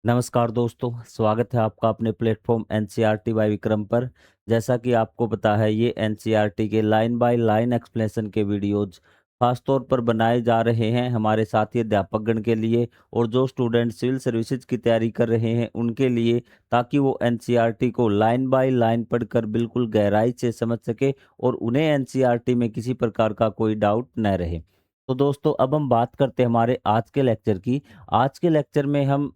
नमस्कार दोस्तों, स्वागत है आपका अपने प्लेटफॉर्म एनसीईआरटी बाय विक्रम पर। जैसा कि आपको पता है, ये एनसीईआरटी के लाइन बाय लाइन एक्सप्लेनेशन के वीडियोज़ खास तौर पर बनाए जा रहे हैं हमारे साथी अध्यापकगण के लिए और जो स्टूडेंट सिविल सर्विसेज की तैयारी कर रहे हैं उनके लिए, ताकि वो एनसीईआरटी को लाइन बाय लाइन पढ़कर बिल्कुल गहराई से समझ सके और उन्हें एनसीईआरटी में किसी प्रकार का कोई डाउट न रहे। तो दोस्तों, अब हम बात करते हैं हमारे आज के लेक्चर की। आज के लेक्चर में हम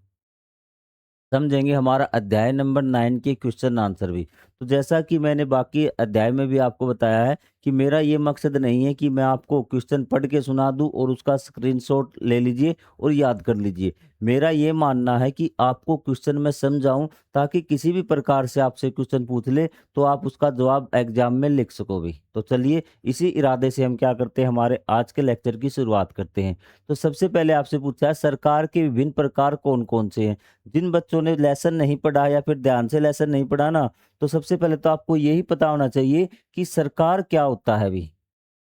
समझेंगे हमारा अध्याय नंबर 9 के क्वेश्चन आंसर भी। तो जैसा कि मैंने बाकी अध्याय में भी आपको बताया है कि मेरा ये मकसद नहीं है कि मैं आपको क्वेश्चन पढ़ के सुना दूं और उसका स्क्रीनशॉट ले लीजिए और याद कर लीजिए। मेरा ये मानना है कि आपको क्वेश्चन में समझाऊं, ताकि किसी भी प्रकार से आपसे क्वेश्चन पूछ ले तो आप उसका जवाब एग्जाम में लिख सको भी। तो चलिए, इसी इरादे से हम क्या करते हैं, हमारे आज के लेक्चर की शुरुआत करते हैं। तो सबसे पहले आपसे पूछा है, सरकार के विभिन्न प्रकार कौन कौन से हैं। जिन बच्चों ने लेसन नहीं पढ़ा या फिर ध्यान से लेसन नहीं पढ़ा ना, तो सबसे पहले तो आपको यही पता होना चाहिए कि सरकार क्या होता है अभी।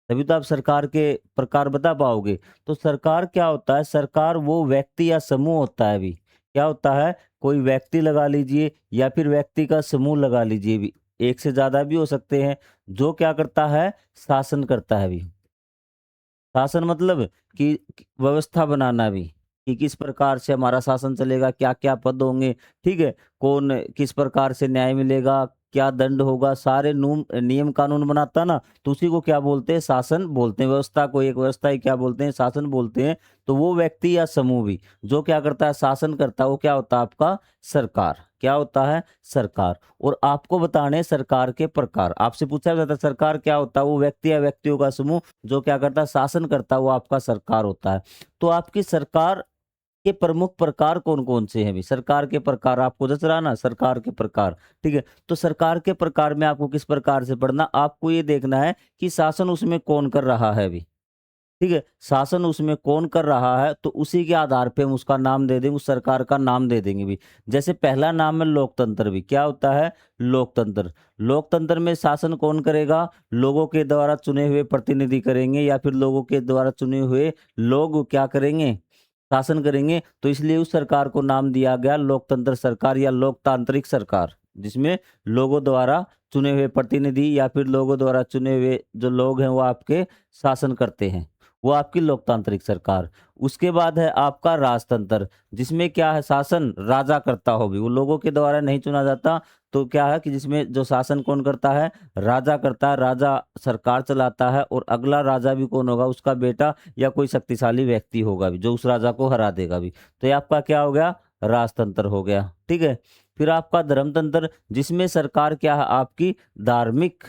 तभी तो आप सरकार के प्रकार बता पाओगे। तो सरकार क्या होता है? सरकार वो व्यक्ति या समूह होता है अभी। क्या होता है? कोई व्यक्ति लगा लीजिए या फिर व्यक्ति का समूह लगा लीजिए भी, एक से ज्यादा भी हो सकते हैं। जो क्या करता है? शासन करता है अभी। शासन मतलब कि व्यवस्था बनाना भी, कि किस प्रकार से हमारा शासन चलेगा, क्या-क्या पद होंगे, ठीक है? कौन किस प्रकार से न्याय मिलेगा, क्या दंड होगा, सारे नियम कानून बनाता ना, तो उसी को क्या बोलते हैं? शासन बोलते हैं। व्यवस्था को एक व्यवस्था ही क्या बोलते हैं? शासन बोलते हैं। तो वो व्यक्ति या समूह भी जो क्या करता है? शासन करता है, वो क्या होता है आपका? सरकार। क्या होता है? सरकार। और आपको बताने हैं सरकार के प्रकार। आपसे पूछा जाता है सरकार क्या होता है? वो व्यक्ति या व्यक्तियों का समूह जो क्या करता है? शासन करता है, वो आपका सरकार होता है। तो आपकी सरकार के प्रमुख प्रकार कौन-कौन से हैं अभी? सरकार के प्रकार आपको जच रहा ना, सरकार के प्रकार, ठीक है? तो सरकार के प्रकार में आपको किस प्रकार से पढ़ना, आपको ये देखना है कि शासन उसमें कौन कर रहा है अभी। ठीक है? शासन उसमें कौन कर रहा है, तो उसी के आधार पे हम उसका नाम दे देंगे, उस सरकार का नाम दे देंगे भी। जैसे पहला नाम है लोकतंत्र भी। क्या होता है? लोकतंत्र। लोकतंत्र में शासन कौन करेगा? लोगों के द्वारा चुने हुए प्रतिनिधि करेंगे या फिर लोगों के द्वारा चुने हुए लोग क्या करेंगे? शासन करेंगे। तो इसलिए उस सरकार को नाम दिया गया लोकतंत्र सरकार या लोकतांत्रिक सरकार, जिसमें लोगों द्वारा चुने हुए प्रतिनिधि या फिर लोगों द्वारा चुने हुए जो लोग हैं वो आपके शासन करते हैं। वो आपकी लोकतांत्रिक सरकार। उसके बाद है आपका राजतंत्र, जिसमें क्या है? शासन राजा करता हो भी, वो लोगों के द्वारा नहीं चुना जाता। तो क्या है कि जिसमें जो शासन कौन करता है? राजा करता है। राजा सरकार चलाता है और अगला राजा भी कौन होगा? उसका बेटा या कोई शक्तिशाली व्यक्ति होगा भी, जो उस राजा को हरा देगा भी। तो ये आपका क्या हो गया? राजतंत्र हो गया। ठीक है? फिर आपका धर्मतंत्र, जिसमें सरकार क्या है? आपकी धार्मिक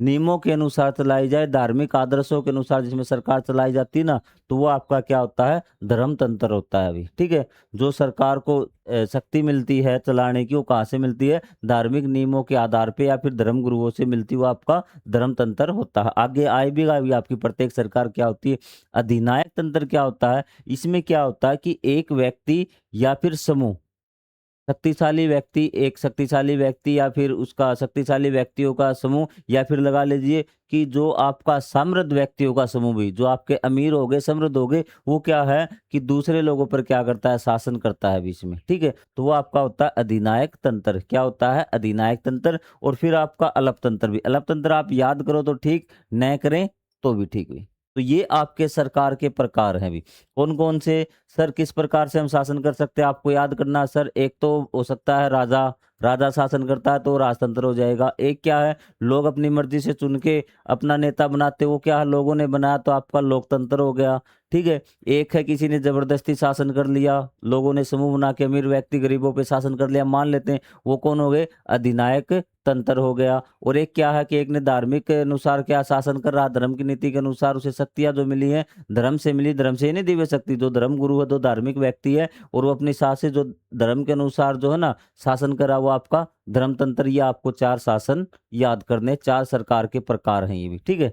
नियमों के अनुसार चलाई जाए, धार्मिक आदर्शों के अनुसार जिसमें सरकार चलाई जाती है ना, तो वो आपका क्या होता है? धर्मतंत्र होता है अभी। ठीक है? जो सरकार को शक्ति मिलती है चलाने की, वो कहाँ से मिलती है? धार्मिक नियमों के आधार पे या फिर धर्म गुरुओं से मिलती है, वो आपका धर्मतंत्र होता है। आगे आएगा अभी आपकी प्रत्येक सरकार क्या होती है। अधिनायक तंत्र क्या होता है? इसमें क्या होता है कि एक व्यक्ति या फिर समूह, शक्तिशाली व्यक्ति, एक शक्तिशाली व्यक्ति या फिर उसका शक्तिशाली व्यक्तियों का समूह, या फिर लगा लीजिए कि जो आपका समृद्ध व्यक्तियों का समूह भी, जो आपके अमीर हो गए, समृद्ध हो गए, वो क्या है कि दूसरे लोगों पर क्या करता है? शासन करता है बीच में। ठीक है? तो वो आपका होता है अधिनायक तंत्र। क्या होता है? अधिनायक तंत्र। और फिर आपका अल्प तंत्र भी। अल्प तंत्र आप याद करो तो ठीक, न करें तो भी ठीक भी। तो ये आपके सरकार के प्रकार हैं भी। कौन-कौन से? सर किस प्रकार से हम शासन कर सकते हैं, आपको याद करना है सर। एक तो हो सकता है राजा, राजा शासन करता है तो राजतंत्र हो जाएगा। एक क्या है? लोग अपनी मर्जी से चुन के अपना नेता बनाते, वो क्या है? लोगों ने बनाया, तो आपका लोकतंत्र हो गया। ठीक है? एक है किसी ने जबरदस्ती शासन कर लिया, लोगों ने समूह बना के अमीर व्यक्ति गरीबों पे शासन कर लिया, मान लेते हैं, वो कौन हो गए? अधिनायक तंत्र हो गया। और एक क्या है कि एक ने धार्मिक के अनुसार क्या शासन कर रहा, धर्म की नीति के अनुसार उसे शक्तियां जो मिली है, धर्म से मिली, धर्म से ही नहीं दी हुई शक्ति। जो धर्म गुरु है, जो धार्मिक व्यक्ति है, और वो अपनी सास से जो धर्म के अनुसार जो है ना शासन करा, वो आपका धर्मतंत्र। ये आपको चार शासन याद करने, चार सरकार के प्रकार हैं ये भी। ठीक है?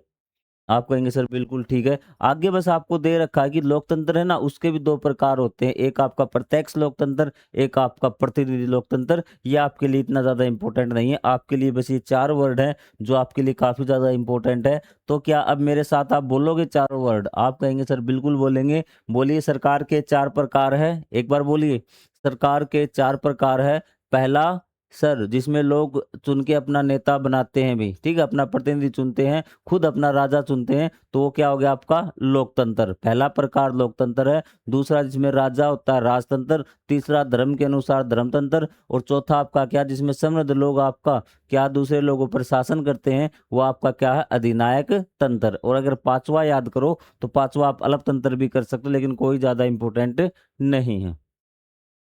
आप कहेंगे सर बिल्कुल ठीक है। आगे बस आपको दे रखा है कि लोकतंत्र है ना, उसके भी दो प्रकार होते हैं। एक आपका प्रत्यक्ष लोकतंत्र, एक आपका प्रतिनिधि लोकतंत्र। ये आपके लिए इतना ज़्यादा इंपॉर्टेंट नहीं है। आपके लिए बस ये चार वर्ड हैं जो आपके लिए काफ़ी ज़्यादा इंपॉर्टेंट है। तो क्या अब मेरे साथ आप बोलोगे चारों वर्ड? आप कहेंगे सर बिल्कुल बोलेंगे। बोलिए, सरकार के चार प्रकार है, एक बार बोलिए। सरकार के 4 प्रकार है। पहला सर जिसमें लोग चुन के अपना नेता बनाते हैं भी, ठीक है? अपना प्रतिनिधि चुनते हैं, खुद अपना राजा चुनते हैं, तो वो क्या हो गया आपका लोकतंत्र। पहला प्रकार लोकतंत्र है। दूसरा जिसमें राजा होता है राजतंत्र, तीसरा धर्म के अनुसार धर्मतंत्र और चौथा आपका क्या जिसमें समृद्ध लोग आपका क्या दूसरे लोगों पर शासन करते हैं, वो आपका क्या है अधिनायक तंत्र। और अगर पाँचवा याद करो तो पाँचवा आप अलग तंत्र भी कर सकते हो, लेकिन कोई ज़्यादा इम्पोर्टेंट नहीं है।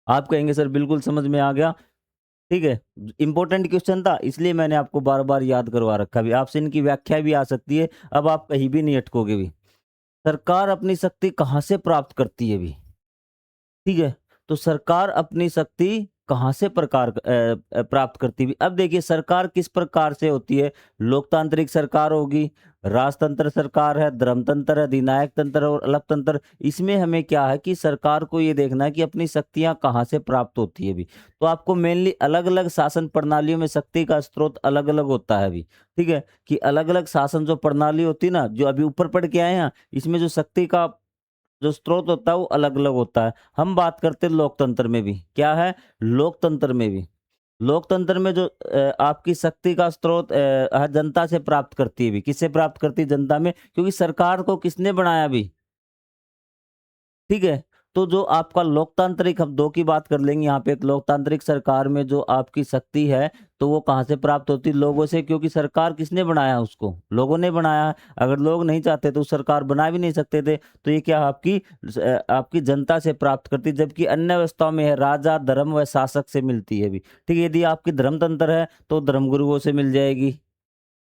आप कहेंगे सर बिल्कुल समझ में आ गया, ठीक है। इंपॉर्टेंट क्वेश्चन था इसलिए मैंने आपको बार बार याद करवा रखा भी, आपसे इनकी व्याख्या भी आ सकती है, अब आप कहीं भी नहीं अटकोगे भी। सरकार अपनी शक्ति कहाँ से प्राप्त करती है भी, ठीक है? तो सरकार अपनी शक्ति कहाँ से प्राप्त करती है? अब देखिए सरकार किस प्रकार से होती है, लोकतांत्रिक सरकार होगी, राजतंत्र सरकार है, धर्मतंत्र है, अधिनायक तंत्र और अलग तंत्र। इसमें हमें क्या है कि सरकार को ये देखना है कि अपनी शक्तियाँ कहाँ से प्राप्त होती है अभी। तो आपको मेनली अलग-अलग शासन प्रणालियों में शक्ति का स्रोत अलग-अलग होता है अभी, ठीक है? कि अलग-अलग शासन जो प्रणाली होती है ना, जो अभी ऊपर पढ़ के आए हैं, इसमें जो शक्ति का जो स्रोत होता है वो अलग-अलग होता है। हम बात करते हैं लोकतंत्र में भी, क्या है? लोकतंत्र में भी। लोकतंत्र में जो आपकी शक्ति का स्रोत जनता से प्राप्त करती है भी, किससे प्राप्त करती है? जनता में, क्योंकि सरकार को किसने बनाया अभी? ठीक है? तो जो आपका लोकतांत्रिक हम 2 की बात कर लेंगे यहाँ पे, एक लोकतांत्रिक सरकार में जो आपकी शक्ति है, तो वो कहाँ से प्राप्त होती है? लोगों से, क्योंकि सरकार किसने बनाया उसको? लोगों ने बनाया है। अगर लोग नहीं चाहते तो सरकार बना भी नहीं सकते थे। तो ये क्या आपकी जनता से प्राप्त करती है, जबकि अन्य व्यवस्थाओं में है राजा, धर्म व शासक से मिलती है अभी। ठीक है? यदि आपकी धर्मतंत्र है तो धर्मगुरुओं से मिल जाएगी।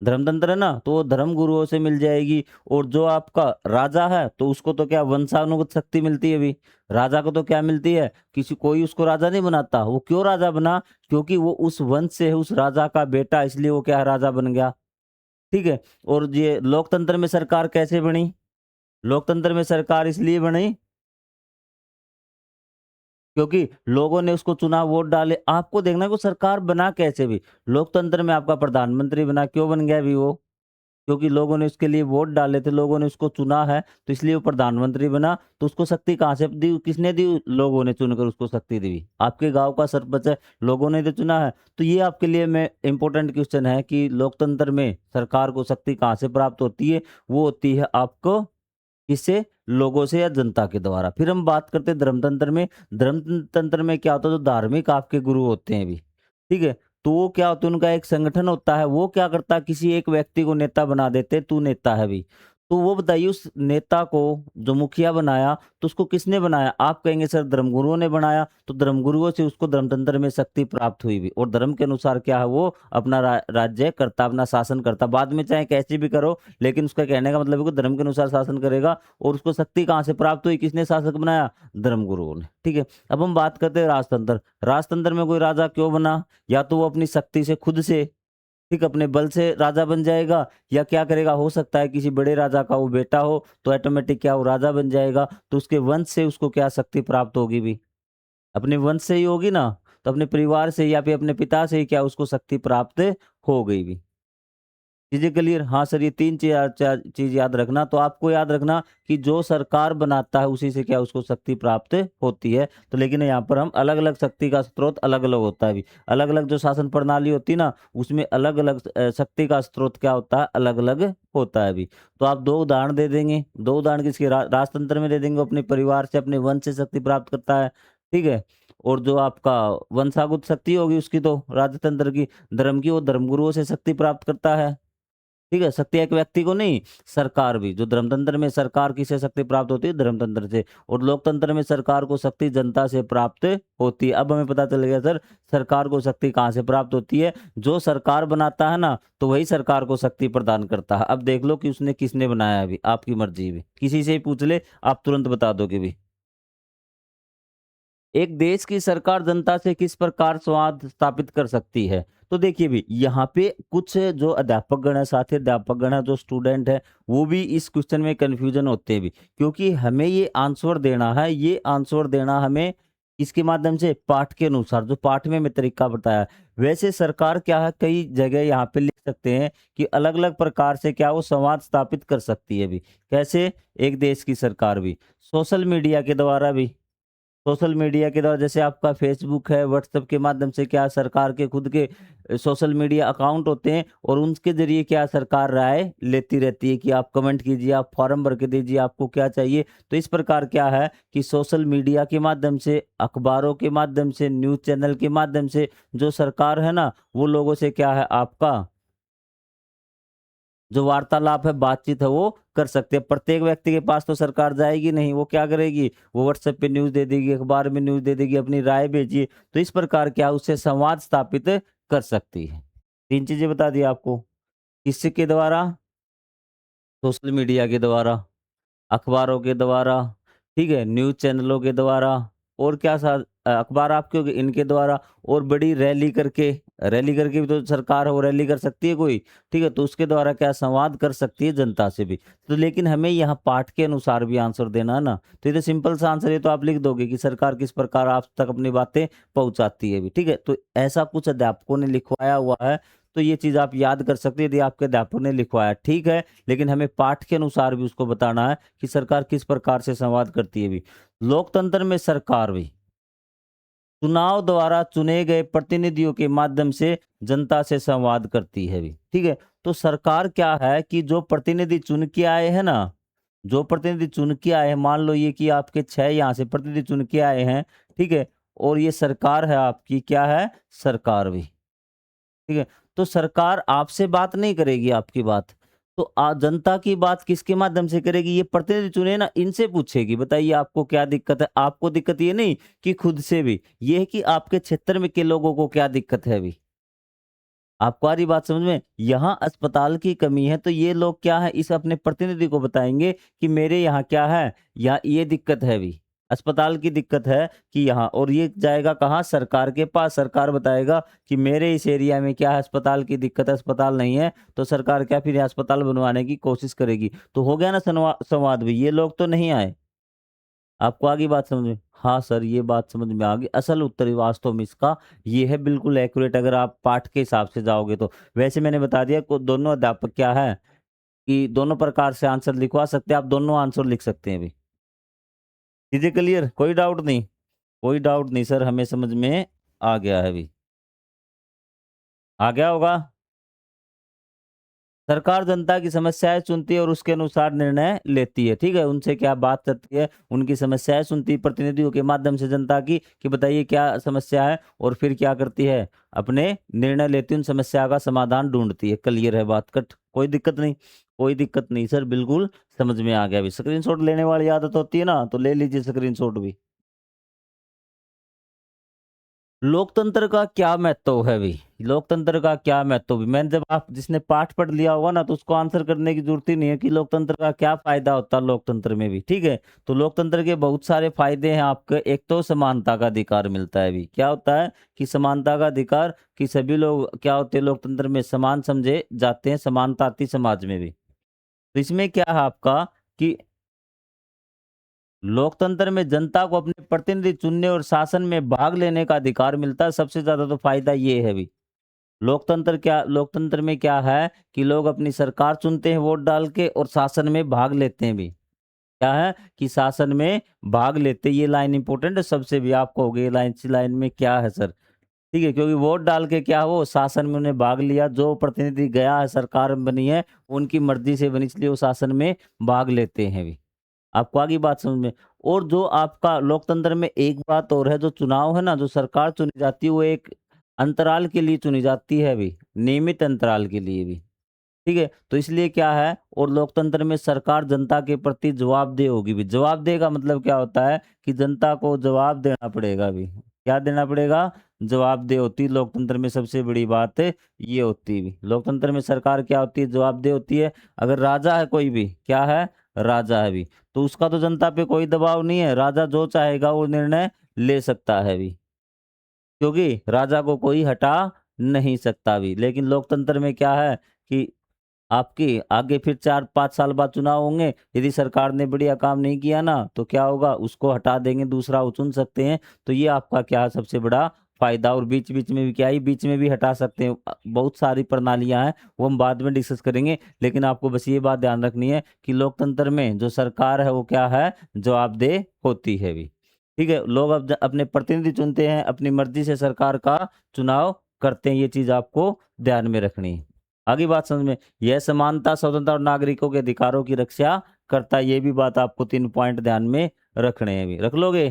धर्मतंत्र है ना, तो वो धर्म गुरुओं से मिल जाएगी। और जो आपका राजा है तो उसको तो क्या वंशानुगत शक्ति मिलती है अभी। राजा को तो क्या मिलती है, किसी कोई उसको राजा नहीं बनाता। वो क्यों राजा बना? क्योंकि वो उस वंश से है, उस राजा का बेटा, इसलिए वो क्या राजा बन गया। ठीक है? और ये लोकतंत्र में सरकार कैसे बनी? लोकतंत्र में सरकार इसलिए बनी क्योंकि लोगों ने उसको चुना, वोट डाले। आपको देखना है कि सरकार बना कैसे भी। लोकतंत्र में आपका प्रधानमंत्री बना, क्यों बन गया अभी वो? क्योंकि लोगों ने उसके लिए वोट डाले थे, लोगों ने उसको चुना है, तो इसलिए वो प्रधानमंत्री बना। तो उसको शक्ति कहाँ से दी? किसने दी? लोगों ने चुनकर उसको शक्ति दी। आपके गाँव का सरपंच है, लोगों ने तो चुना है। तो ये आपके लिए में इम्पोर्टेंट क्वेश्चन है कि लोकतंत्र में सरकार को शक्ति कहाँ से प्राप्त होती है? वो होती है आपको किससे? लोगों से या जनता के द्वारा। फिर हम बात करते हैं धर्मतंत्र में। धर्मतंत्र में क्या होता है? जो धार्मिक आपके गुरु होते हैं अभी, ठीक है? तो वो क्या होता है? उनका एक संगठन होता है। वो क्या करता है? किसी एक व्यक्ति को नेता बना देते, तू नेता है अभी। तो वो बताइए उस नेता को जो मुखिया बनाया, तो उसको किसने बनाया? आप कहेंगे सर धर्मगुरुओं ने बनाया। तो धर्मगुरुओं से उसको धर्मतंत्र में शक्ति प्राप्त हुई भी, और धर्म के अनुसार क्या है वो अपना राज्य करता, अपना शासन करता। बाद में चाहे कैसे भी करो, लेकिन उसका कहने का मतलब है कि धर्म के अनुसार शासन करेगा। और उसको शक्ति कहाँ से प्राप्त हुई? किसने शासक बनाया? धर्मगुरुओं ने। ठीक है? अब हम बात करते हैं राजतंत्र। राजतंत्र में कोई राजा क्यों बना? या तो वो अपनी शक्ति से खुद से, ठीक, अपने बल से राजा बन जाएगा, या क्या करेगा? हो सकता है किसी बड़े राजा का वो बेटा हो, तो ऑटोमेटिक क्या वो राजा बन जाएगा। तो उसके वंश से उसको क्या शक्ति प्राप्त होगी भी? अपने वंश से ही होगी ना। तो अपने परिवार से या फिर अपने पिता से ही क्या उसको शक्ति प्राप्त हो गई भी। चीज़ें क्लियर? हाँ सर, ये 3 चीज़ याद रखना। तो आपको याद रखना कि जो सरकार बनाता है उसी से क्या उसको शक्ति प्राप्त होती है। तो लेकिन यहाँ पर हम अलग-अलग शक्ति का स्रोत अलग-अलग होता है अभी। अलग-अलग जो शासन प्रणाली होती है ना, उसमें अलग-अलग शक्ति का स्रोत क्या होता है? अलग-अलग होता है अभी। तो आप 2 उदाहरण दे देंगे। 2 उदाहरण किसके? राजतंत्र में दे देंगे, वो अपने परिवार से, अपने वंश से शक्ति प्राप्त करता है। ठीक है? और जो आपका वंशागत शक्ति होगी उसकी, तो राजतंत्र की, धर्म की, वो धर्मगुरुओं से शक्ति प्राप्त करता है। ठीक है? शक्ति एक व्यक्ति को नहीं, सरकार भी। जो धर्मतंत्र में सरकार किससे शक्ति प्राप्त होती है? धर्मतंत्र से। और लोकतंत्र में सरकार को शक्ति जनता से प्राप्त होती है। अब हमें पता चल गया सर सरकार को शक्ति कहाँ से प्राप्त होती है। जो सरकार बनाता है ना, तो वही सरकार को शक्ति प्रदान करता है। अब देख लो कि उसने किसने बनाया अभी, आपकी मर्जी भी। किसी से ही पूछ ले, आप तुरंत बता दोगे भी। एक देश की सरकार जनता से किस प्रकार संवाद स्थापित कर सकती है? तो देखिए भी यहाँ पे कुछ जो अध्यापक गण है, साथी अध्यापक गण है, जो स्टूडेंट है, वो भी इस क्वेश्चन में कंफ्यूजन होते हैं भी, क्योंकि हमें ये आंसर देना है। ये आंसर देना हमें इसके माध्यम से पाठ के अनुसार, जो पाठ में मैं तरीका बताया। वैसे सरकार क्या है, कई जगह यहाँ पे लिख सकते हैं कि अलग अलग प्रकार से क्या वो संवाद स्थापित कर सकती है भी। कैसे? एक देश की सरकार भी सोशल मीडिया के द्वारा भी, सोशल मीडिया के द्वारा जैसे आपका फेसबुक है, व्हाट्सएप के माध्यम से क्या सरकार के खुद के सोशल मीडिया अकाउंट होते हैं और उनके ज़रिए क्या सरकार राय लेती रहती है कि आप कमेंट कीजिए, आप फॉर्म भर के दीजिए, आपको क्या चाहिए। तो इस प्रकार क्या है कि सोशल मीडिया के माध्यम से, अखबारों के माध्यम से, न्यूज़ चैनल के माध्यम से जो सरकार है ना, वो लोगों से क्या है आपका जो वार्तालाप है, बातचीत है, वो कर सकते हैं। प्रत्येक व्यक्ति के पास तो सरकार जाएगी नहीं, वो क्या करेगी? वो व्हाट्सएप पे न्यूज़ दे देगी, अखबार में न्यूज़ दे देगी, अपनी राय भेजिए। तो इस प्रकार क्या उससे संवाद स्थापित कर सकती है। 3 चीज़ें बता दी आपको। किसके द्वारा? सोशल मीडिया के द्वारा, अखबारों के द्वारा, ठीक है? न्यूज़ चैनलों के द्वारा और क्या अखबार आपके हो गए इनके द्वारा और बड़ी रैली करके भी तो सरकार है वो रैली कर सकती है कोई, ठीक है? तो उसके द्वारा क्या संवाद कर सकती है जनता से भी। तो लेकिन हमें यहाँ पाठ के अनुसार भी आंसर देना है ना, तो ये तो सिंपल सा आंसर है, तो आप लिख दोगे कि सरकार किस प्रकार आप तक अपनी बातें पहुँचाती है भी, ठीक है? तो ऐसा कुछ अध्यापकों ने लिखवाया हुआ है, तो ये चीज़ आप याद कर सकते हैं यदि आपके अध्यापक ने लिखवाया, ठीक है? लेकिन हमें पाठ के अनुसार भी उसको बताना है कि सरकार किस प्रकार से संवाद करती है भी। लोकतंत्र में सरकार भी चुनाव द्वारा चुने गए प्रतिनिधियों के माध्यम से जनता से संवाद करती है भी, ठीक है? तो सरकार क्या है कि जो प्रतिनिधि चुन के आए हैं ना, जो प्रतिनिधि चुन के आए हैं, मान लो ये कि आपके 6 यहाँ से प्रतिनिधि चुन के आए हैं, ठीक है? और ये सरकार है आपकी, क्या है? सरकार भी। ठीक है? तो सरकार आपसे बात नहीं करेगी आपकी बात। तो जनता की बात किसके माध्यम से करेगी? ये प्रतिनिधि चुने ना इनसे पूछेगी, बताइए आपको क्या दिक्कत है? आपको दिक्कत ये नहीं कि खुद से भी, ये है कि आपके क्षेत्र में के लोगों को क्या दिक्कत है अभी। आपको आ रही बात समझ में? यहाँ अस्पताल की कमी है तो ये लोग क्या है इस अपने प्रतिनिधि को बताएँगे कि मेरे यहाँ क्या है, या ये दिक्कत है अभी। अस्पताल की दिक्कत है कि यहाँ, और ये जाएगा कहाँ? सरकार के पास। सरकार बताएगा कि मेरे इस एरिया में क्या है, अस्पताल की दिक्कत है, अस्पताल नहीं है, तो सरकार क्या फिर अस्पताल बनवाने की कोशिश करेगी। तो हो गया ना संवाद भी, ये लोग तो नहीं आए। आपको आ गई बात समझ में? हाँ सर, ये बात समझ में आ गई। असल उत्तर वास्तव में इसका ये है, बिल्कुल एक्यूरेट अगर आप पाठ के हिसाब से जाओगे तो। वैसे मैंने बता दिया को दोनों अध्यापक क्या है कि दोनों प्रकार से आंसर लिखवा सकते हैं, आप दोनों आंसर लिख सकते हैं अभी। चीज़ें क्लियर? कोई डाउट नहीं? कोई डाउट नहीं सर, हमें समझ में आ गया है अभी। आ गया होगा? सरकार जनता की समस्याएँ सुनती है और उसके अनुसार निर्णय लेती है, ठीक है? उनसे क्या बात करती है, उनकी समस्याएँ सुनती है प्रतिनिधियों के माध्यम से जनता की कि बताइए क्या समस्या है, और फिर क्या करती है, अपने निर्णय लेती है, उन समस्या का समाधान ढूँढती है। क्लियर है बात कट? कोई दिक्कत नहीं? कोई दिक्कत नहीं सर, बिल्कुल समझ में आ गया अभी। स्क्रीनशॉट लेने वाली आदत होती है ना, तो ले लीजिए स्क्रीनशॉट भी। लोकतंत्र का क्या महत्व है भी? लोकतंत्र का क्या महत्व भी? मैंने जब आप जिसने पाठ पढ़ लिया होगा ना, तो उसको आंसर करने की जरूरत ही नहीं है कि लोकतंत्र का क्या फायदा होता है लोकतंत्र में भी, ठीक है? तो लोकतंत्र के बहुत सारे फायदे हैं आपके। एक तो समानता का अधिकार मिलता है भी। क्या होता है कि समानता का अधिकार, कि सभी लोग क्या होते हैं लोकतंत्र में समान समझे जाते हैं, समानता आती समाज में भी। तो इसमें क्या है आपका कि लोकतंत्र में जनता को अपने प्रतिनिधि चुनने और शासन में भाग लेने का अधिकार मिलता है। सबसे ज्यादा तो फायदा ये है भी। लोकतंत्र में क्या है कि लोग अपनी सरकार चुनते हैं वोट डाल के, और शासन में भाग लेते हैं भी। क्या है कि शासन में भाग लेते हैं। ये लाइन इंपॉर्टेंट है सबसे भी, आप कहोगे ये लाइन, इस लाइन में क्या है सर, ठीक है? क्योंकि वोट डाल के क्या वो शासन में उन्हें भाग लिया, जो प्रतिनिधि गया है, सरकार बनी है, उनकी मर्जी से बनी, इसलिए वो शासन में भाग लेते हैं भी। आपको आ गई बात समझ में? और जो आपका लोकतंत्र में एक बात और है, जो चुनाव है ना, जो सरकार चुनी जाती है वो एक अंतराल के लिए चुनी जाती है भी, नियमित अंतराल के लिए भी, ठीक है? तो इसलिए क्या है, और लोकतंत्र में सरकार जनता के प्रति जवाबदेह होगी भी। जवाबदेह का मतलब क्या होता है कि जनता को जवाब देना पड़ेगा भी। क्या देना पड़ेगा? जवाबदेह होती है लोकतंत्र में, सबसे बड़ी बात है ये होती है भी। लोकतंत्र में सरकार क्या होती है? जवाबदेह होती है। अगर राजा है कोई भी, क्या है? राजा है भी, तो उसका तो जनता पे कोई दबाव नहीं है, राजा जो चाहेगा वो निर्णय ले सकता है भी, क्योंकि राजा को कोई हटा नहीं सकता भी। लेकिन लोकतंत्र में क्या है कि आपकी आगे फिर 4-5 साल बाद चुनाव होंगे, यदि सरकार ने बढ़िया काम नहीं किया ना, तो क्या होगा, उसको हटा देंगे, दूसरा वो चुन सकते हैं। तो ये आपका क्या है सबसे बड़ा फायदा। और बीच बीच में भी क्या है, बीच में भी हटा सकते हैं। बहुत सारी प्रणालियां हैं, वो हम बाद में डिस्कस करेंगे। लेकिन आपको बस ये बात ध्यान रखनी है कि लोकतंत्र में जो सरकार है वो क्या है, जवाबदेह होती है भी, ठीक है, लोग अब अपने प्रतिनिधि चुनते हैं, अपनी मर्जी से सरकार का चुनाव करते हैं, ये चीज आपको ध्यान में रखनी है। आगे बात समझ में, यह समानता, स्वतंत्रता और नागरिकों के अधिकारों की रक्षा करता है, ये भी बात आपको 3 पॉइंट ध्यान में रखने हैं। अभी रख लोगे,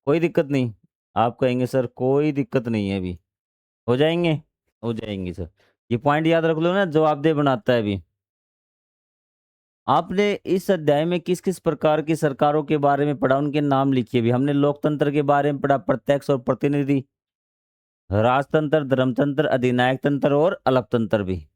कोई दिक्कत नहीं। आप कहेंगे सर कोई दिक्कत नहीं है, अभी हो जाएंगे, हो जाएंगे सर। ये पॉइंट याद रख लो ना, जवाबदेह बनाता है अभी। आपने इस अध्याय में किस किस प्रकार की सरकारों के बारे में पढ़ा, उनके नाम लिखिए। भी हमने लोकतंत्र के बारे में पढ़ा, प्रत्यक्ष और प्रतिनिधि, राजतंत्र, धर्मतंत्र, अधिनायक तंत्र और अलगतंत्र भी।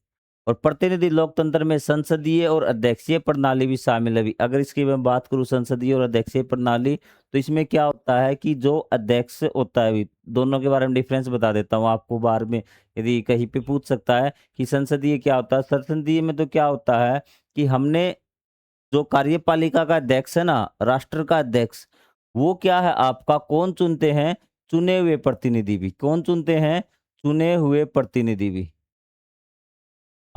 और प्रतिनिधि लोकतंत्र में संसदीय और अध्यक्षीय प्रणाली भी शामिल है। भी अगर इसकी मैं बात करूं, संसदीय और अध्यक्षीय प्रणाली, तो इसमें क्या होता है कि जो अध्यक्ष होता है, भी दोनों के बारे में डिफरेंस बता देता हूं आपको, बार में यदि कहीं पे पूछ सकता है कि संसदीय क्या होता है। संसदीय में तो क्या होता है कि हमने जो कार्यपालिका का अध्यक्ष है ना, राष्ट्र का अध्यक्ष, वो क्या है आपका, कौन चुनते हैं, चुने हुए प्रतिनिधि भी। कौन चुनते हैं, चुने हुए प्रतिनिधि भी।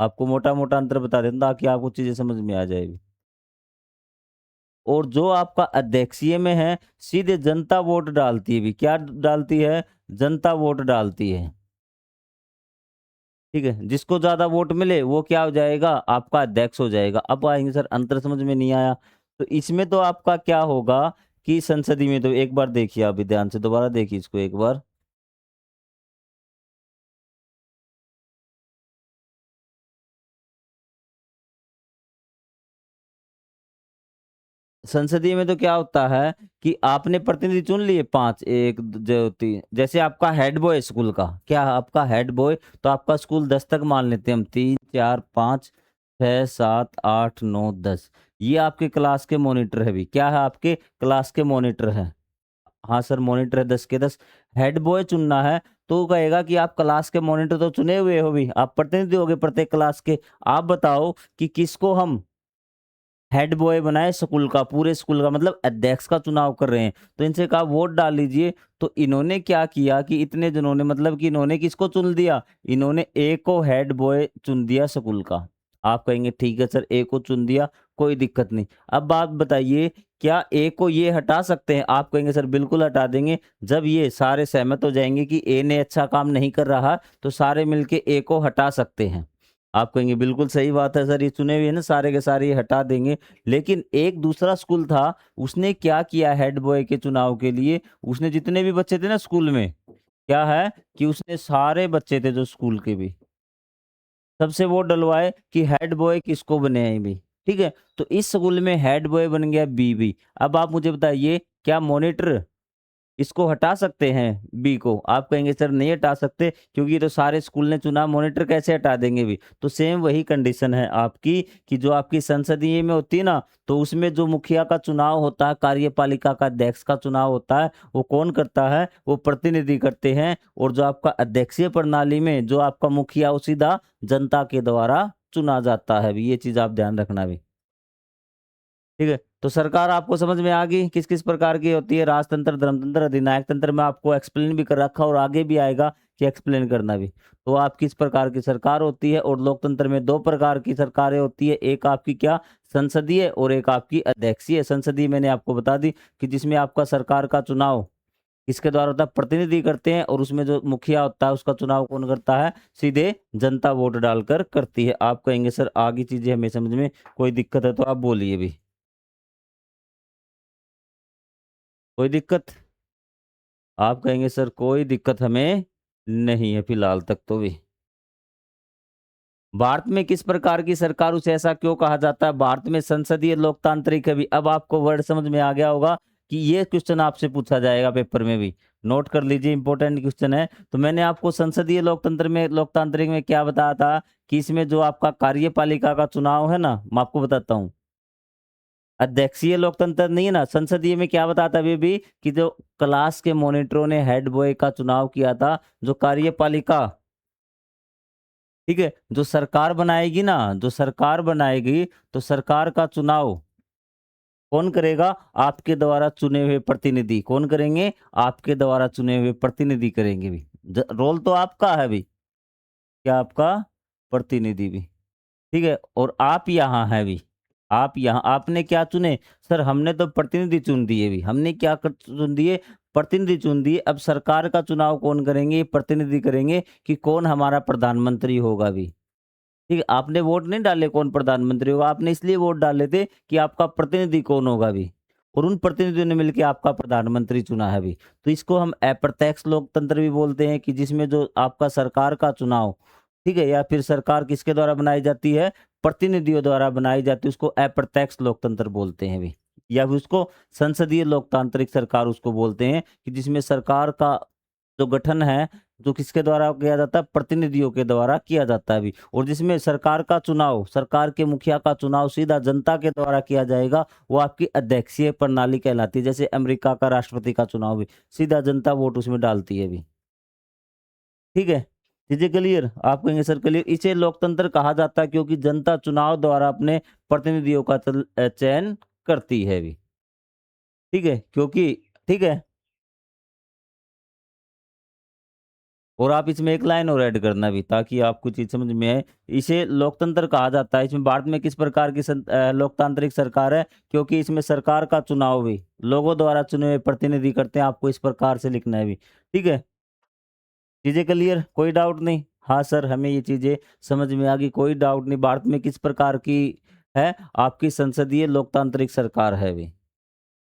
आपको मोटा मोटा अंतर बता देता हूं ताकि आपको चीजें समझ में आ जाएगी। और जो आपका अध्यक्षीय में है, सीधे जनता वोट डालती है। भी क्या डालती है, जनता वोट डालती है। ठीक है, जिसको ज्यादा वोट मिले वो क्या हो जाएगा, आपका अध्यक्ष हो जाएगा। अब आएंगे सर अंतर समझ में नहीं आया, तो इसमें तो आपका क्या होगा कि संसदीय में, तो एक बार देखिए, अभी ध्यान से दोबारा देखिए इसको एक बार। संसदीय में तो क्या होता है कि आपने प्रतिनिधि चुन लिए 5, 1 2 3, जैसे आपका हेड बॉय स्कूल का, क्या है आपका हेड बॉय, तो आपका स्कूल 10 तक मान लेते हैं हम, 3 4 5 6 7 8 9 10, ये आपके क्लास के मॉनिटर है। भी क्या है, आपके क्लास के मॉनिटर है। हाँ सर, मॉनिटर है 10 के 10। हेड बॉय चुनना है तो वो कहेगा कि आप क्लास के मॉनिटर तो चुने हुए हो, भी आप प्रतिनिधि हो गए प्रत्येक क्लास के। आप बताओ कि किसको हम हेड बॉय बनाए, स्कूल का, पूरे स्कूल का, मतलब अध्यक्ष का चुनाव कर रहे हैं। तो इनसे कहा वोट डाल लीजिए। तो इन्होंने क्या किया कि इतने जनों ने, मतलब कि इन्होंने किसको चुन दिया, इन्होंने ए को हेड बॉय चुन दिया स्कूल का। आप कहेंगे ठीक है सर, ए को चुन दिया, कोई दिक्कत नहीं। अब बात बताइए, क्या ए को ये हटा सकते हैं? आप कहेंगे सर बिल्कुल हटा देंगे। जब ये सारे सहमत हो जाएंगे कि ए ने अच्छा काम नहीं कर रहा, तो सारे मिलके ए को हटा सकते हैं। आप कहेंगे बिल्कुल सही बात है सर, ये चुने हुए हैं ना सारे के सारे, ये हटा देंगे। लेकिन एक दूसरा स्कूल था, उसने क्या किया हेड बॉय के चुनाव के लिए, उसने जितने भी बच्चे थे ना स्कूल में, क्या है कि उसने सारे बच्चे थे जो स्कूल के भी, सबसे वोट डलवाए कि हेड बॉय किसको बने हैं भी। ठीक है, तो इस स्कूल में हेड बॉय बन गया बी भी। अब आप मुझे बताइए, क्या मॉनिटर इसको हटा सकते हैं बी को? आप कहेंगे सर नहीं हटा सकते, क्योंकि ये तो सारे स्कूल ने चुना, मॉनिटर कैसे हटा देंगे भी? तो सेम वही कंडीशन है आपकी, कि जो आपकी संसदीय में होती है ना, तो उसमें जो मुखिया का चुनाव होता है, कार्यपालिका का अध्यक्ष का चुनाव होता है, वो कौन करता है, वो प्रतिनिधि करते हैं। और जो आपका अध्यक्षीय प्रणाली में जो आपका मुखिया, वो सीधा जनता के द्वारा चुना जाता है भी। ये चीज आप ध्यान रखना भी। ठीक है, तो सरकार आपको समझ में आ गई किस किस प्रकार की होती है, राजतंत्र, धर्मतंत्र, अधिनायक तंत्र में आपको एक्सप्लेन भी कर रखा, और आगे भी आएगा कि एक्सप्लेन करना भी। तो आप किस प्रकार की सरकार होती है, और लोकतंत्र में 2 प्रकार की सरकारें होती है, एक आपकी क्या, संसदीय, और एक आपकी अध्यक्षीय। संसदीय मैंने आपको बता दी कि जिसमें आपका सरकार का चुनाव किसके द्वारा होता है, प्रतिनिधि करते हैं, और उसमें जो मुखिया होता है उसका चुनाव कौन करता है, सीधे जनता वोट डालकर करती है। आप कहेंगे सर आगे चीजें हमें समझ में कोई दिक्कत है तो आप बोलिए भी। कोई दिक्कत? आप कहेंगे सर कोई दिक्कत हमें नहीं है फिलहाल तक तो भी। भारत में किस प्रकार की सरकार, उसे ऐसा क्यों कहा जाता है? भारत में संसदीय लोकतांत्रिक है भी। अब आपको वर्ड समझ में आ गया होगा कि ये क्वेश्चन आपसे पूछा जाएगा पेपर में भी, नोट कर लीजिए, इंपॉर्टेंट क्वेश्चन है। तो मैंने आपको संसदीय लोकतंत्र में, लोकतांत्रिक में क्या बताया था कि इसमें जो आपका कार्यपालिका का चुनाव है ना, मैं आपको बताता हूँ। अध्यक्षीय लोकतंत्र नहीं है ना, संसदीय में क्या बताता भी कि जो क्लास के मॉनिटरों ने हेड बॉय का चुनाव किया था, जो कार्यपालिका, ठीक है, जो सरकार बनाएगी ना, जो सरकार बनाएगी, तो सरकार का चुनाव कौन करेगा, आपके द्वारा चुने हुए प्रतिनिधि। कौन करेंगे, आपके द्वारा चुने हुए प्रतिनिधि करेंगे भी। रोल तो आपका है भी, क्या आपका, प्रतिनिधि भी। ठीक है, और आप यहाँ है भी। आप यहाँ आपने क्या चुने? सर हमने तो प्रतिनिधि चुन दिए भी। हमने क्या चुन दिए? प्रतिनिधि चुन दिए। अब सरकार का चुनाव कौन करेंगे? प्रतिनिधि करेंगे कि कौन हमारा प्रधानमंत्री होगा भी। ठीक है, आपने वोट नहीं डाले कौन प्रधानमंत्री होगा, आपने इसलिए वोट डाले थे कि आपका प्रतिनिधि कौन होगा भी, और उन प्रतिनिधियों ने मिलकर आपका प्रधानमंत्री चुना है भी। तो इसको हम अप्रत्यक्ष लोकतंत्र भी बोलते हैं, कि जिसमें जो आपका सरकार का चुनाव, ठीक है, या फिर सरकार किसके द्वारा बनाई जाती है? प्रतिनिधियों द्वारा बनाई जाती है, उसको अप्रत्यक्ष लोकतंत्र बोलते हैं भी। या फिर उसको संसदीय लोकतांत्रिक सरकार उसको बोलते हैं, कि जिसमें सरकार का जो गठन है, जो किसके द्वारा किया जाता है? प्रतिनिधियों के द्वारा किया जाता है अभी। और जिसमें सरकार का चुनाव, सरकार के मुखिया का चुनाव सीधा जनता के द्वारा किया जाएगा, वो आपकी अध्यक्षीय प्रणाली कहलाती है। जैसे अमेरिका का राष्ट्रपति का चुनाव भी सीधा जनता वोट उसमें डालती है अभी। ठीक है, चीजें क्लियर? आप कहेंगे सर क्लियर। इसे लोकतंत्र कहा जाता है क्योंकि जनता चुनाव द्वारा अपने प्रतिनिधियों का चयन करती है अभी। ठीक है, क्योंकि ठीक है, और आप इसमें एक लाइन और ऐड करना भी, ताकि आपको चीज समझ में आए। इसे लोकतंत्र कहा जाता है। इसमें भारत में किस प्रकार की लोकतांत्रिक सरकार है? क्योंकि इसमें सरकार का चुनाव भी लोगों द्वारा चुने हुए प्रतिनिधि करते हैं। आपको इस प्रकार से लिखना है भी। ठीक है, चीजें क्लियर? कोई डाउट नहीं? हाँ सर, हमें ये चीजें समझ में आ गई, कोई डाउट नहीं। भारत में किस प्रकार की है? आपकी संसदीय लोकतांत्रिक सरकार है भी।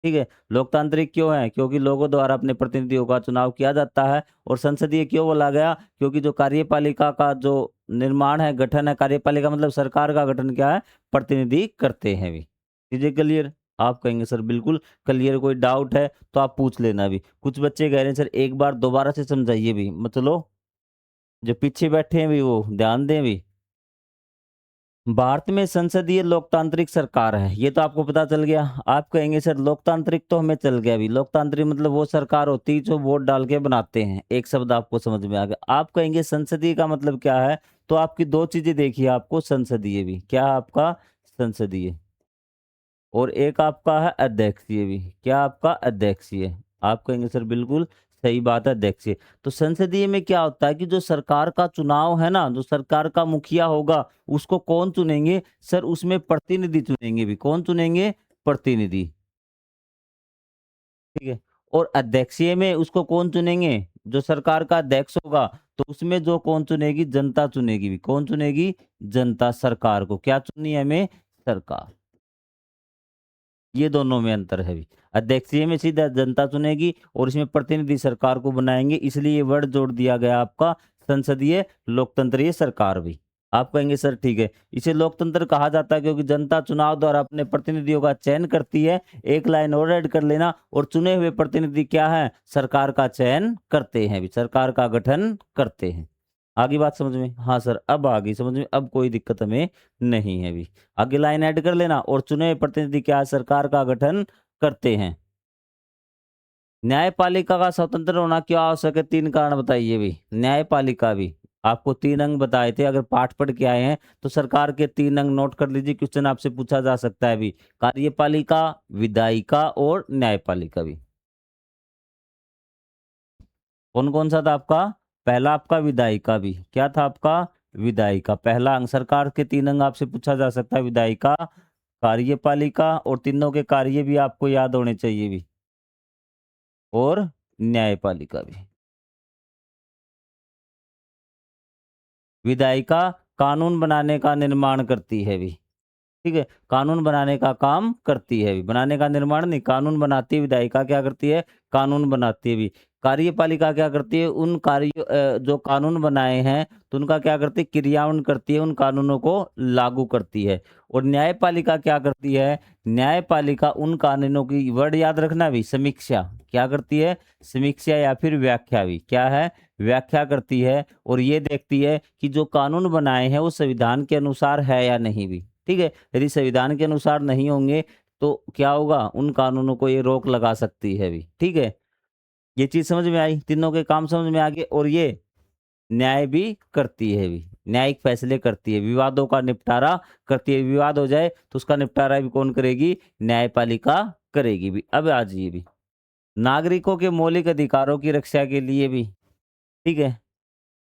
ठीक है, लोकतांत्रिक क्यों है? क्योंकि लोगों द्वारा अपने प्रतिनिधियों का चुनाव किया जाता है। और संसदीय क्यों बोला गया? क्योंकि जो कार्यपालिका का जो निर्माण है, गठन है, कार्यपालिका मतलब सरकार का गठन क्या है? प्रतिनिधि करते हैं भी। चीजें क्लियर? आप कहेंगे सर बिल्कुल क्लियर, कोई डाउट है तो आप पूछ लेना भी। कुछ बच्चे कह रहे हैं सर एक बार दोबारा से समझाइए भी, मतलब जो पीछे बैठे हैं भी वो ध्यान दें भी। भारत में संसदीय लोकतांत्रिक सरकार है, ये तो आपको पता चल गया। आप कहेंगे सर लोकतांत्रिक तो हमें चल गया भी, लोकतांत्रिक मतलब वो सरकार होती है जो वोट डाल के बनाते हैं। एक शब्द आपको समझ में आ गया। आप कहेंगे संसदीय का मतलब क्या है? तो आपकी दो चीजें देखिए, आपको संसदीय भी क्या है? आपका संसदीय, और एक आपका है अध्यक्षीय भी। क्या आपका? अध्यक्षीय। आप कहेंगे सर बिल्कुल सही बात है, अध्यक्षीय। तो संसदीय में क्या होता है कि जो सरकार का चुनाव है ना, जो सरकार का मुखिया होगा, उसको कौन चुनेंगे? सर उसमें प्रतिनिधि चुनेंगे भी। कौन चुनेंगे? प्रतिनिधि। ठीक है, और अध्यक्षीय में उसको कौन चुनेंगे? जो सरकार का अध्यक्ष होगा, तो उसमें जो कौन चुनेगी? जनता चुनेगी भी। कौन चुनेगी? जनता। सरकार को क्या चुननी है हमें? सरकार। ये दोनों में अंतर है भी। अध्यक्षीय में सीधा जनता चुनेगी, और इसमें प्रतिनिधि सरकार को बनाएंगे, इसलिए ये वर्ड जोड़ दिया गया आपका संसदीय लोकतंत्रीय सरकार भी। आप कहेंगे सर ठीक है, इसे लोकतंत्र कहा जाता है क्योंकि जनता चुनाव द्वारा अपने प्रतिनिधियों का चयन करती है। एक लाइन और ऐड कर लेना, और चुने हुए प्रतिनिधि क्या है? सरकार का चयन करते हैं भी, सरकार का गठन करते हैं। आगे बात समझ में? हाँ सर, अब आ गई समझ में, अब कोई दिक्कत हमें नहीं है भी। आगे लाइन ऐड कर लेना, और चुने हुए प्रतिनिधि क्या है? सरकार का गठन करते हैं। न्यायपालिका का स्वतंत्र होना क्यों आवश्यक है? तीन कारण बताइए भी। न्यायपालिका भी आपको तीन अंग बताए थे, अगर पाठ पढ़ के आए हैं तो सरकार के तीन अंग नोट कर लीजिए, क्वेश्चन आपसे पूछा जा सकता है भी। कार्यपालिका, विधायिका और न्यायपालिका भी। कौन कौन सा था आपका? पहला आपका विधायिका भी। क्या था आपका? विधायिका पहला अंग। सरकार के तीन अंग आपसे पूछा जा सकता है, विधायिका, कार्यपालिका, और तीनों के कार्य भी आपको याद होने चाहिए भी, और न्यायपालिका भी। विधायिका कानून बनाने का निर्माण करती है भी। ठीक है, कानून बनाने का काम करती है भी, बनाने का निर्माण नहीं, कानून बनाती है। विधायिका क्या करती है? कानून बनाती है भी। कार्यपालिका क्या करती है? उन कार्य जो कानून बनाए हैं, तो उनका क्या करती है? क्रियान्वयन करती है, उन कानूनों को लागू करती है। और न्यायपालिका क्या करती है? न्यायपालिका उन कानूनों की, वर्ड याद रखना भी, समीक्षा। क्या करती है? समीक्षा या फिर व्याख्या भी। क्या है? व्याख्या करती है, और ये देखती है कि जो कानून बनाए हैं वो संविधान के अनुसार है या नहीं भी। ठीक है, यदि संविधान के अनुसार नहीं होंगे तो क्या होगा? उन कानूनों को ये रोक लगा सकती है भी। ठीक है, ये चीज समझ में आई? तीनों के काम समझ में आ गए। और ये न्याय भी करती है भी, न्यायिक फैसले करती है, विवादों का निपटारा करती है। विवाद हो जाए तो उसका निपटारा भी कौन करेगी? न्यायपालिका करेगी भी। अब आ जाइए भी, नागरिकों के मौलिक अधिकारों की रक्षा के लिए भी, ठीक है,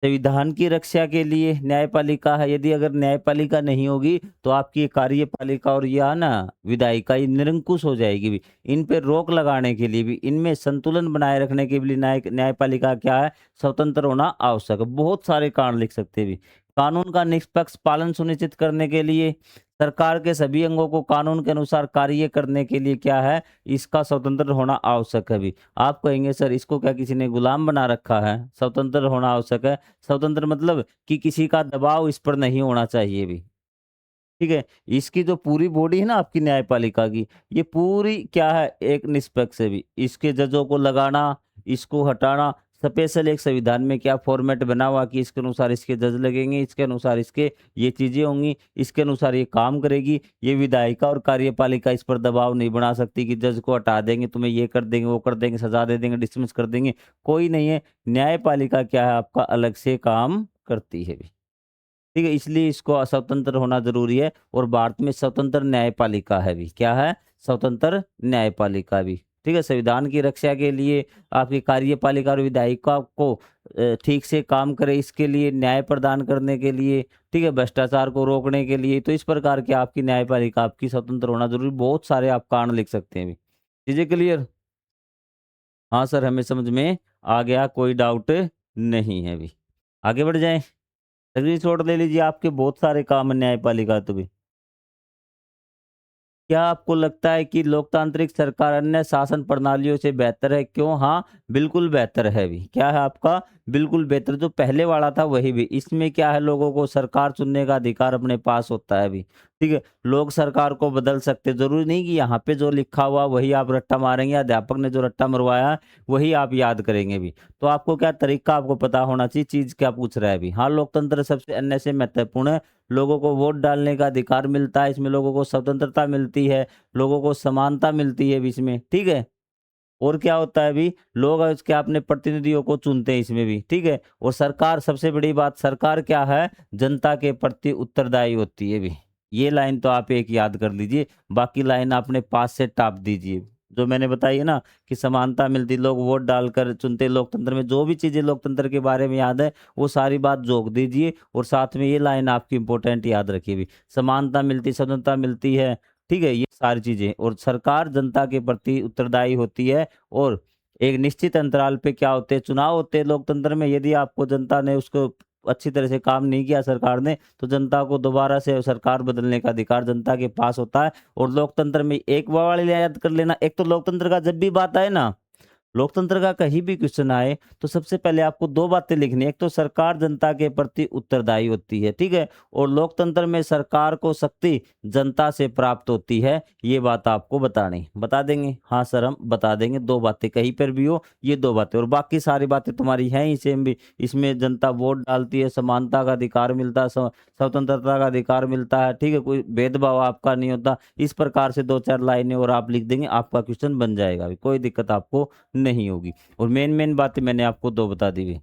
संविधान की रक्षा के लिए न्यायपालिका है। यदि अगर न्यायपालिका नहीं होगी तो आपकी ये कार्यपालिका और या ना विधायिका ये निरंकुश हो जाएगी भी। इन पे रोक लगाने के लिए भी, इनमें संतुलन बनाए रखने के लिए न्यायपालिका क्या है, स्वतंत्र होना आवश्यक है। बहुत सारे कारण लिख सकते हैं भी। कानून का निष्पक्ष पालन सुनिश्चित करने के लिए, सरकार के सभी अंगों को कानून के अनुसार कार्य करने के लिए क्या है, इसका स्वतंत्र होना आवश्यक है भी। आप कहेंगे सर इसको क्या किसी ने गुलाम बना रखा है, स्वतंत्र होना आवश्यक है। स्वतंत्र मतलब कि किसी का दबाव इस पर नहीं होना चाहिए भी। ठीक है, इसकी जो पूरी बॉडी है ना आपकी न्यायपालिका की, ये पूरी क्या है, एक निष्पक्ष है भी। इसके जजों को लगाना, इसको हटाना, स्पेशल एक संविधान में क्या फॉर्मेट बना हुआ कि इसके अनुसार इसके जज लगेंगे, इसके अनुसार इसके ये चीजें होंगी, इसके अनुसार ये काम करेगी। ये विधायिका और कार्यपालिका इस पर दबाव नहीं बना सकती कि जज को हटा देंगे, तुम्हें ये कर देंगे, वो कर देंगे, सजा दे देंगे, डिसमिस कर देंगे। कोई नहीं है। न्यायपालिका क्या है, आपका अलग से काम करती है भी। ठीक है, इसलिए इसको स्वतंत्र होना जरूरी है। और भारत में स्वतंत्र न्यायपालिका है भी। क्या है, स्वतंत्र न्यायपालिका भी। ठीक है, संविधान की रक्षा के लिए आपकी कार्यपालिका और विधायिका को ठीक से काम करे, इसके लिए न्याय प्रदान करने के लिए, ठीक है, भ्रष्टाचार को रोकने के लिए। तो इस प्रकार की आपकी न्यायपालिका आपकी स्वतंत्र होना जरूरी। बहुत सारे आप कारण लिख सकते हैं भी। चीजें क्लियर? हाँ सर, हमें समझ में आ गया, कोई डाउट नहीं है भी। आगे बढ़ जाएं। स्क्रीनशॉट ले लीजिए, आपके बहुत सारे काम है न्यायपालिका तो भी। क्या आपको लगता है कि लोकतांत्रिक सरकार अन्य शासन प्रणालियों से बेहतर है? क्यों? हाँ, बिल्कुल बेहतर है भी। क्या है आपका? बिल्कुल बेहतर। जो पहले वाला था वही भी। इसमें क्या है, लोगों को सरकार चुनने का अधिकार अपने पास होता है भी। ठीक है, लोग सरकार को बदल सकते, जरूरी नहीं कि यहाँ पे जो लिखा हुआ वही आप रट्टा मारेंगे, अध्यापक ने जो रट्टा मरवाया वही आप याद करेंगे भी। तो आपको क्या तरीका आपको पता होना चाहिए, चीज क्या पूछ रहा है भी। हाँ, लोकतंत्र सबसे अन्य से महत्वपूर्ण है। लोगों को वोट डालने का अधिकार मिलता है, इसमें लोगों को स्वतंत्रता मिलती है, लोगों को समानता मिलती है इसमें। ठीक है, और क्या होता है भी, लोग उसके अपने प्रतिनिधियों को चुनते हैं इसमें भी। ठीक है, और सरकार, सबसे बड़ी बात, सरकार क्या है, जनता के प्रति उत्तरदायी होती है भी। ये लाइन तो आप एक याद कर लीजिए, बाकी लाइन आपने पास से टाप दीजिए। जो मैंने बताई है ना कि समानता मिलती, लोग वोट डालकर चुनते, लोकतंत्र में जो भी चीजें लोकतंत्र के बारे में याद है वो सारी बात जोक दीजिए। और साथ में ये लाइन आपकी इंपॉर्टेंट याद रखिए भी, समानता मिलती, स्वतंत्रता मिलती है। ठीक है, ये सारी चीजें, और सरकार जनता के प्रति उत्तरदायी होती है। और एक निश्चित अंतराल पे क्या होते हैं, चुनाव होते हैं लोकतंत्र में। यदि आपको जनता ने उसको अच्छी तरह से काम नहीं किया सरकार ने, तो जनता को दोबारा से सरकार बदलने का अधिकार जनता के पास होता है। और लोकतंत्र में एक वाली याद कर लेना, एक तो लोकतंत्र का जब भी बात आए ना, लोकतंत्र का कहीं भी क्वेश्चन आए तो सबसे पहले आपको दो बातें लिखनी है। एक तो सरकार जनता के प्रति उत्तरदायी होती है, ठीक है, और लोकतंत्र में सरकार को शक्ति जनता से प्राप्त होती है। ये बात आपको बतानी, बता देंगे? हाँ सर, हम बता देंगे। दो बातें कहीं पर भी हो, ये दो बातें, और बाकी सारी बातें तुम्हारी हैं ही सेम भी। इसमें जनता वोट डालती है, समानता का अधिकार मिलता है, स्वतंत्रता का अधिकार मिलता है। ठीक है, कोई भेदभाव आपका नहीं होता। इस प्रकार से दो चार लाइनें और आप लिख देंगे, आपका क्वेश्चन बन जाएगा, कोई दिक्कत आपको नहीं होगी। और मेन मेन बातें मैंने आपको दो बता दी भी।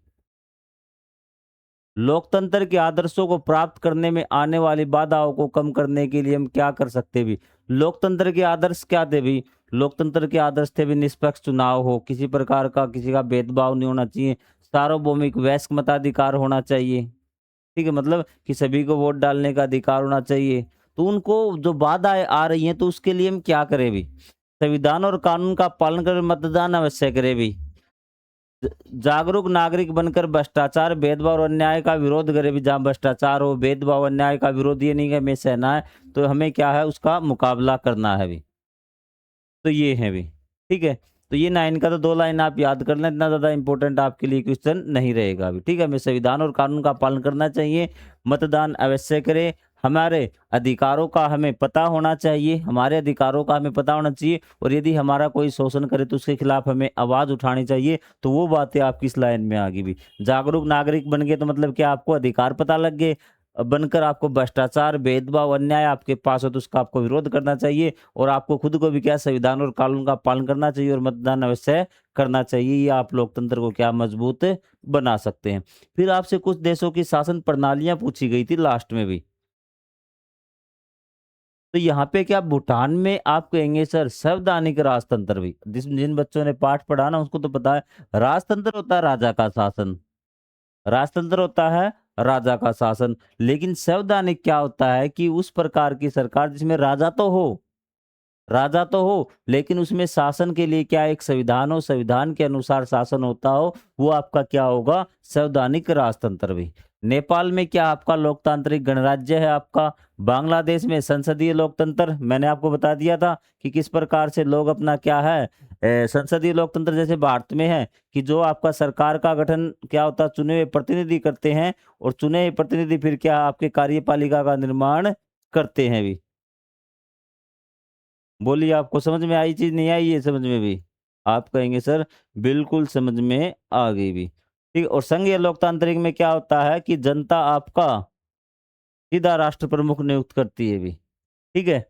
लोकतंत्र के आदर्शों को प्राप्त करने में आने वाली बाधाओं को कम करने के लिए हम क्या कर सकते भी? लोकतंत्र के आदर्श क्या थे भी? लोकतंत्र के आदर्श थे भी, निष्पक्ष चुनाव हो, किसी प्रकार का किसी का भेदभाव नहीं होना चाहिए, सार्वभौमिक वयस्क मताधिकार होना चाहिए। ठीक है, मतलब कि सभी को वोट डालने का अधिकार होना चाहिए। तो उनको जो बाधाएं आ रही हैं तो उसके लिए हम क्या करें भी? संविधान और कानून का पालन कर मतदान अवश्य करें भी। जागरूक नागरिक बनकर भ्रष्टाचार, भेदभाव और अन्याय का विरोध करे भी। जहाँ भ्रष्टाचार हो, भेदभाव, अन्याय का विरोध, ये नहीं कि हमें सहना है, तो हमें क्या है, उसका मुकाबला करना है भी। तो ये है भी। ठीक है, तो ये 9 का तो दो लाइन आप याद कर लें, इतना ज्यादा इंपॉर्टेंट आपके लिए क्वेश्चन नहीं रहेगा अभी। ठीक है, हमें संविधान और कानून का पालन करना चाहिए, मतदान अवश्य करें, हमारे अधिकारों का हमें पता होना चाहिए, हमारे अधिकारों का हमें पता होना चाहिए, और यदि हमारा कोई शोषण करे तो उसके खिलाफ हमें आवाज उठानी चाहिए। तो वो बातें आपकी इस लाइन में आ गई भी। जागरूक नागरिक बन गए तो मतलब क्या, आपको अधिकार पता लग गए। बनकर आपको भ्रष्टाचार, भेदभाव, अन्याय आपके पास हो तो उसका आपको विरोध करना चाहिए, और आपको खुद को भी क्या, संविधान और कानून का पालन करना चाहिए, और मतदान अवश्य करना चाहिए। ये आप लोकतंत्र को क्या, मजबूत बना सकते हैं। फिर आपसे कुछ देशों की शासन प्रणालियां पूछी गई थी लास्ट में भी। तो यहाँ पे क्या, भूटान में आप कहेंगे सर संवैधानिक राजतंत्र भी। जिन बच्चों ने पाठ पढ़ा ना उसको तो पता है, राजतंत्र होता है राजा का शासन। राजतंत्र होता है राजा का शासन। लेकिन संवैधानिक क्या होता है कि उस प्रकार की सरकार जिसमें राजा तो हो, लेकिन उसमें शासन के लिए क्या एक संविधान हो, संविधान के अनुसार शासन होता हो, वो आपका क्या होगा, संवैधानिक राजतंत्र भी। नेपाल में क्या आपका लोकतांत्रिक गणराज्य है आपका। बांग्लादेश में संसदीय लोकतंत्र, मैंने आपको बता दिया था कि किस प्रकार से लोग अपना क्या है संसदीय लोकतंत्र जैसे भारत में है कि जो आपका सरकार का गठन क्या होता है, चुने हुए प्रतिनिधि करते हैं, और चुने हुए प्रतिनिधि फिर क्या आपके कार्यपालिका का निर्माण करते हैं भी। बोलिए, आपको समझ में आई चीज़, नहीं आई है समझ में भी? आप कहेंगे सर बिल्कुल समझ में आ गई भी। ठीक, और संघीय लोकतांत्रिक में क्या होता है कि जनता आपका सीधा राष्ट्र प्रमुख नियुक्त करती है भी। ठीक है?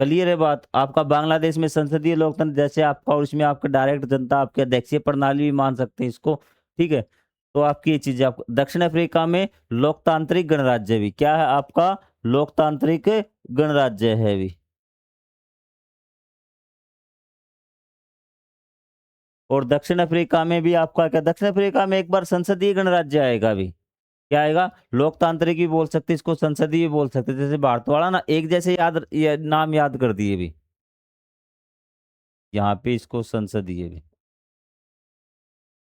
क्लियर है बात? आपका बांग्लादेश में संसदीय लोकतंत्र जैसे आपका, और इसमें आपका डायरेक्ट जनता आपके अध्यक्षीय प्रणाली भी मान सकते हैं इसको। ठीक है? तो आपकी ये चीज़ें आपको दक्षिण अफ्रीका में लोकतांत्रिक गणराज्य भी क्या है आपका? लोकतांत्रिक गणराज्य है भी। और दक्षिण अफ्रीका में भी आपका क्या, दक्षिण अफ्रीका में एक बार संसदीय गणराज्य आएगा भी। क्या आएगा? लोकतांत्रिक भी बोल सकते, इसको संसदीय भी बोल सकते। जैसे भारत वाला ना एक जैसे याद, ये नाम याद कर दिए भी। यहाँ पे इसको संसदीय भी।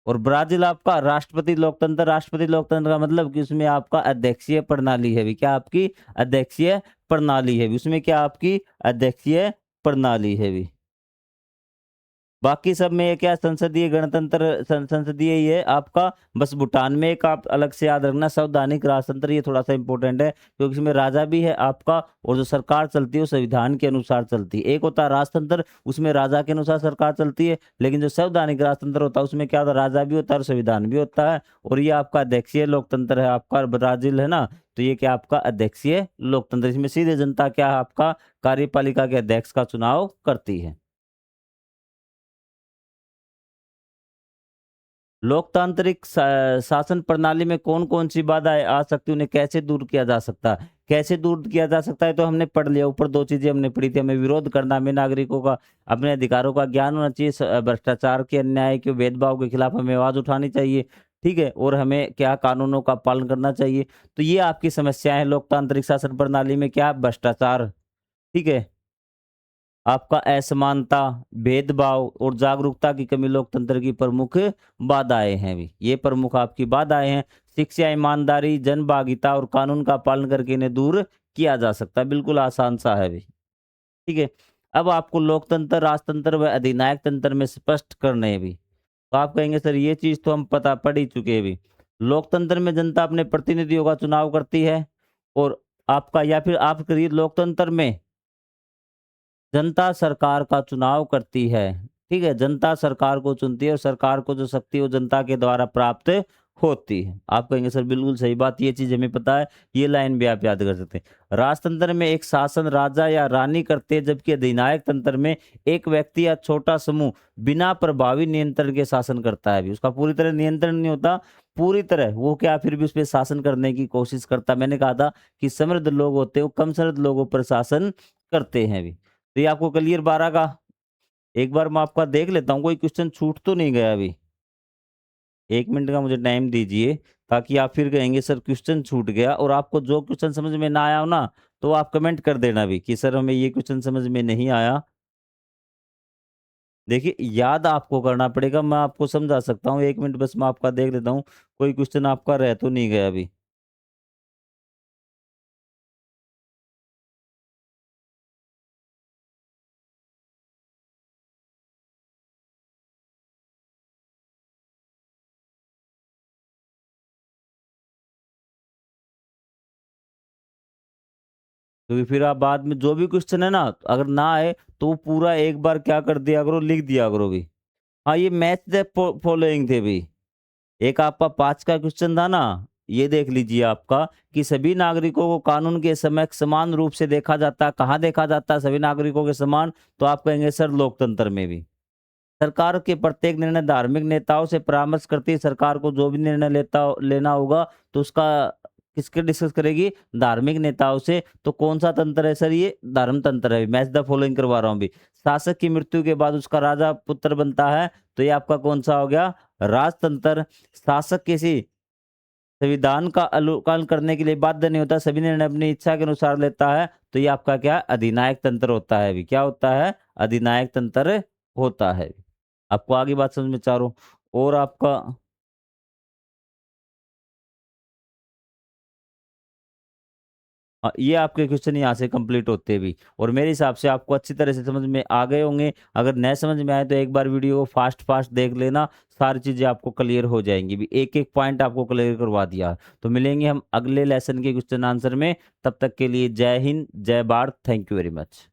और ब्राजील आपका राष्ट्रपति लोकतंत्र का मतलब कि उसमें आपका अध्यक्षीय प्रणाली है भी। क्या आपकी अध्यक्षीय प्रणाली है भी, उसमें क्या आपकी अध्यक्षीय प्रणाली है भी। बाकी सब में ये क्या संसदीय गणतंत्र संसदीय ही है आपका। बस भूटान में एक आप अलग से याद रखना संवैधानिक राजतंत्र, ये थोड़ा सा इंपॉर्टेंट है क्योंकि इसमें राजा भी है आपका, और जो सरकार चलती है वो संविधान के अनुसार चलती है। एक होता है राजतंत्र, उसमें राजा के अनुसार सरकार चलती है, लेकिन जो संवैधानिक राजतंत्र होता है उसमें क्या होता है, राजा भी होता है और संविधान भी होता है। और ये आपका अध्यक्षीय लोकतंत्र है आपका, ब्राजील है ना, तो ये क्या आपका अध्यक्षीय लोकतंत्र, इसमें सीधे जनता क्या है आपका कार्यपालिका के अध्यक्ष का चुनाव करती है। लोकतांत्रिक शासन प्रणाली में कौन-कौन सी बाधाएँ आ सकती हैं, उन्हें कैसे दूर किया जा सकता है? कैसे दूर किया जा सकता है तो हमने पढ़ लिया, ऊपर 2 चीज़ें हमने पढ़ी थी। हमें विरोध करना, हमें नागरिकों का अपने अधिकारों का ज्ञान होना चाहिए, भ्रष्टाचार के, अन्याय के, भेदभाव के खिलाफ हमें आवाज़ उठानी चाहिए, ठीक है? और हमें क्या कानूनों का पालन करना चाहिए। तो ये आपकी समस्याएँ हैं लोकतांत्रिक शासन प्रणाली में, क्या भ्रष्टाचार, ठीक है? आपका असमानता, भेदभाव और जागरूकता की कमी लोकतंत्र की प्रमुख बाधाएँ हैं भी। ये प्रमुख आपकी बाधाएँ हैं। शिक्षा, ईमानदारी, जनभागिता और कानून का पालन करके इन्हें दूर किया जा सकता है। बिल्कुल आसान सा है भी। ठीक है? अब आपको लोकतंत्र, राजतंत्र व अधिनायक तंत्र में स्पष्ट करने हैं भी। तो आप कहेंगे सर ये चीज़ तो हम पता पढ़ ही चुके हैं भी। लोकतंत्र में जनता अपने प्रतिनिधियों का चुनाव करती है, और आपका या फिर आप करिए लोकतंत्र में जनता सरकार का चुनाव करती है, ठीक है? जनता सरकार को चुनती है और सरकार को जो शक्ति है वो जनता के द्वारा प्राप्त होती है। आप कहेंगे सर बिल्कुल सही बात, ये चीज़ हमें पता है, ये लाइन भी आप याद कर सकते हैं। राजतंत्र में एक शासन राजा या रानी करते हैं, जबकि अधिनायक तंत्र में एक व्यक्ति या छोटा समूह बिना प्रभावी नियंत्रण के शासन करता है। अभी उसका पूरी तरह नियंत्रण नहीं होता, पूरी तरह वो क्या फिर भी उसपे शासन करने की कोशिश करता है। मैंने कहा था कि समृद्ध लोग होते हैं वो कम समृद्ध लोगों पर शासन करते हैं अभी। तो ये आपको क्लियर 12 का, एक बार मैं आपका देख लेता हूँ कोई क्वेश्चन छूट तो नहीं गया अभी। 1 मिनट का मुझे टाइम दीजिए, ताकि आप फिर कहेंगे सर क्वेश्चन छूट गया, और आपको जो क्वेश्चन समझ में ना आया हो ना, तो आप कमेंट कर देना भी कि सर हमें ये क्वेश्चन समझ में नहीं आया। देखिए याद आपको करना पड़ेगा, मैं आपको समझा सकता हूँ। 1 मिनट बस मैं आपका देख लेता हूँ, कोई क्वेश्चन आपका रह तो नहीं गया अभी। क्योंकि फिर आप बाद में जो भी क्वेश्चन है ना, अगर ना आए तो वो पूरा एक बार क्या कर दिया करो, लिख दिया करो भी। हाँ, ये मैच द फॉलोइंग थे भी। एक आपका 5 का क्वेश्चन था ना, ये देख लीजिए आपका कि सभी नागरिकों को कानून के समक्ष समान रूप से देखा जाता है। कहाँ देखा जाता है सभी नागरिकों के समान? तो आप कहेंगे सर लोकतंत्र में भी। सरकार के प्रत्येक निर्णय धार्मिक नेताओं से परामर्श करती है। सरकार को जो भी निर्णय लेना होगा तो उसका किसके डिस्कस करेगी? धार्मिक नेताओं से। तो कौन सा तंत्र है सर ये? धर्म तंत्र है। मैच द फॉलोइंग करवा रहा हूँ अभी। शासक की मृत्यु के बाद उसका राजा पुत्र बनता है, तो ये आपका कौन सा हो गया? राजतंत्र। शासक किसी संविधान का अनुपालन करने के लिए बाध्य नहीं होता, सभी निर्णय अपनी इच्छा के अनुसार लेता है, तो ये आपका क्या? अधिनायक तंत्र होता है। अभी क्या होता है? अधिनायक तंत्र होता है। आपको आगे बात समझ में चारों? और आपका ये आपके क्वेश्चन यहाँ से कंप्लीट होते भी, और मेरे हिसाब से आपको अच्छी तरह से समझ में आ गए होंगे। अगर नहीं समझ में आए तो एक बार वीडियो को फास्ट फास्ट देख लेना, सारी चीजें आपको क्लियर हो जाएंगी। भी एक एक पॉइंट आपको क्लियर करवा दिया। तो मिलेंगे हम अगले लेसन के क्वेश्चन आंसर में। तब तक के लिए जय हिंद, जय Bharat, thank you very much.